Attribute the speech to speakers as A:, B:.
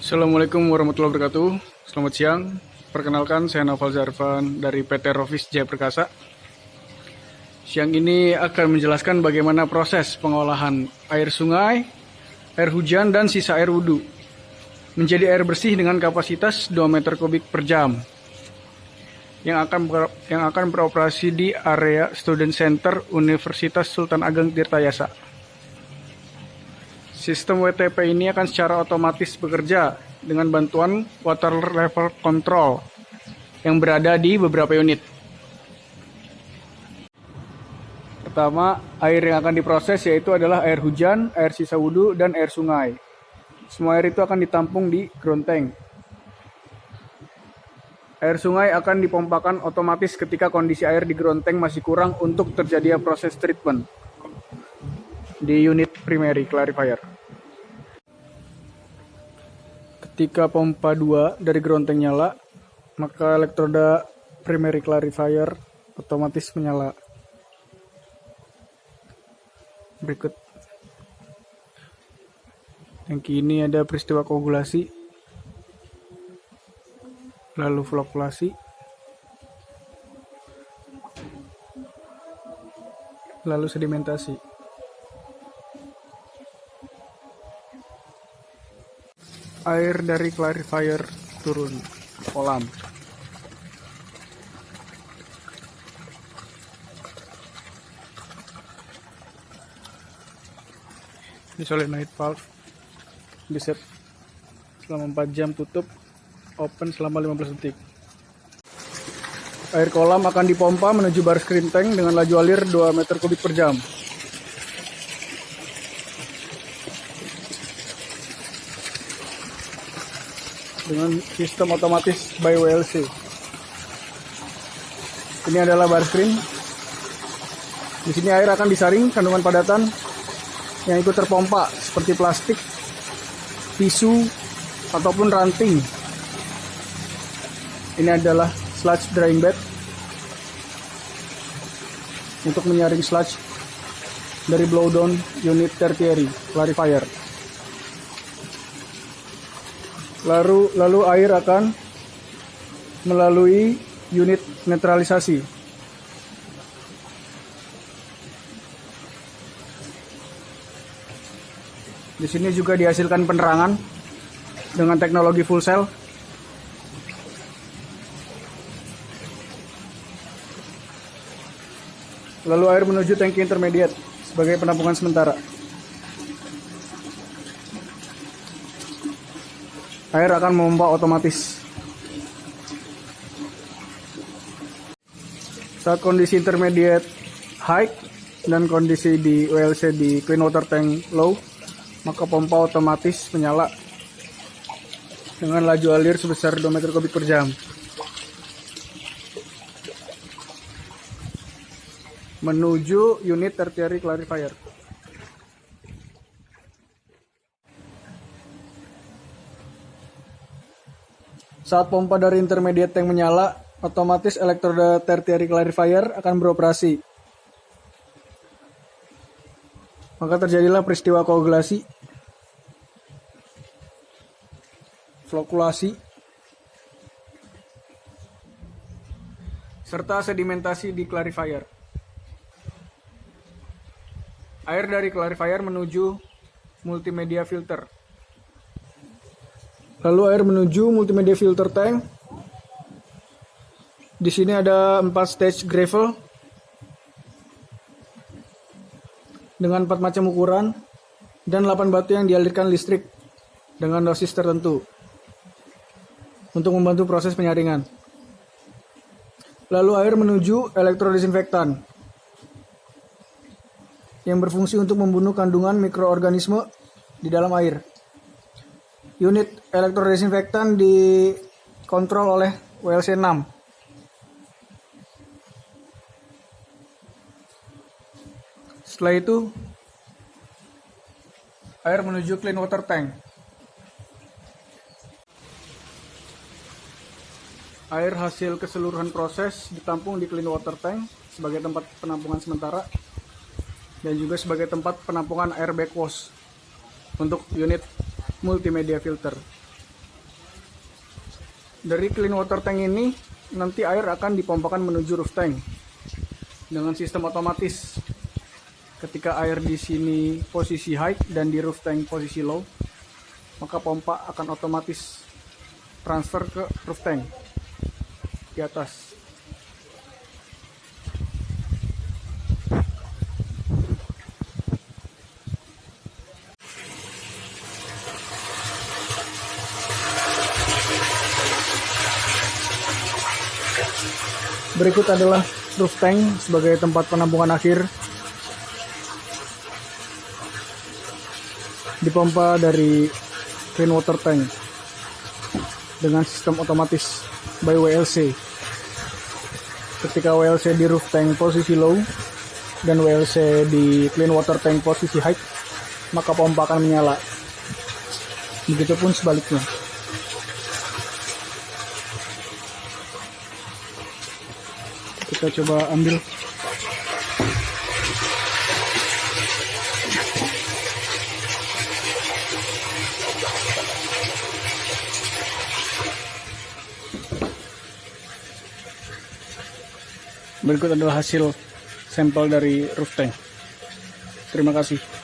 A: Assalamualaikum warahmatullahi wabarakatuh. Selamat siang. Perkenalkan, saya Naufal Zarfan dari PT Rovis Jaya Perkasa. Siang ini akan menjelaskan bagaimana proses pengolahan air sungai, air hujan, dan sisa air wudhu menjadi air bersih dengan kapasitas 2 meter kubik per jam yang akan beroperasi di area Student Center Universitas Sultan Ageng Tirtayasa. Sistem WTP ini akan secara otomatis bekerja dengan bantuan water level control yang berada di beberapa unit. Pertama, air yang akan diproses yaitu adalah air hujan, air sisa wudhu, dan air sungai. Semua air itu akan ditampung di ground tank. Air sungai akan dipompakan otomatis ketika kondisi air di ground tank masih kurang untuk terjadinya proses treatment di unit primary clarifier. Ketika pompa 2 dari ground tank nyala, maka elektroda primary clarifier otomatis menyala. Berikut tangki ini ada peristiwa koagulasi, lalu flokulasi, lalu sedimentasi. Air dari clarifier turun ke kolam. Ini solenoid valve diset selama 4 jam, tutup, open selama 15 detik. Air kolam akan dipompa menuju bar screen tank dengan laju alir 2 meter kubik per jam. Dengan sistem otomatis by WLC. Ini adalah bar screen. Di sini air akan disaring kandungan padatan yang ikut terpompa seperti plastik, tisu, ataupun ranting. Ini adalah sludge drying bed untuk menyaring sludge dari blowdown unit tertiary clarifier. Lalu air akan melalui unit netralisasi. Di sini juga dihasilkan penerangan dengan teknologi full cell. Lalu air menuju tangki intermediate sebagai penampungan sementara. Air akan memompa otomatis. Saat kondisi intermediate high dan kondisi di WLC di clean water tank low, maka pompa otomatis menyala dengan laju alir sebesar 2 meter kubik per jam. Menuju unit tertiary clarifier. Saat pompa dari intermediate tank menyala, otomatis elektroda tertiary clarifier akan beroperasi. Maka terjadilah peristiwa koagulasi, flokulasi, serta sedimentasi di clarifier. Air dari clarifier menuju multimedia filter. Lalu air menuju multimedia filter tank. Di sini ada 4 stage gravel dengan 4 macam ukuran dan 8 batu yang dialirkan listrik dengan dosis tertentu untuk membantu proses penyaringan. Lalu air menuju elektrodisinfektan yang berfungsi untuk membunuh kandungan mikroorganisme di dalam air. Unit elektrodesinfektan dikontrol oleh WLC 6. Setelah itu, air menuju clean water tank. Air hasil keseluruhan proses ditampung di clean water tank sebagai tempat penampungan sementara dan juga sebagai tempat penampungan air backwash untuk unit multimedia filter. Dari clean water tank ini nanti air akan dipompakan menuju roof tank dengan sistem otomatis. Ketika air di sini posisi high dan di roof tank posisi low, maka pompa akan otomatis transfer ke roof tank di atas. Berikut adalah roof tank sebagai tempat penampungan akhir. Dipompa dari clean water tank dengan sistem otomatis by WLC. Ketika WLC di roof tank posisi low dan WLC di clean water tank posisi high, maka pompa akan menyala. Begitupun sebaliknya. Kita coba ambil. Berikut adalah hasil sampel dari roof tank. Terima kasih.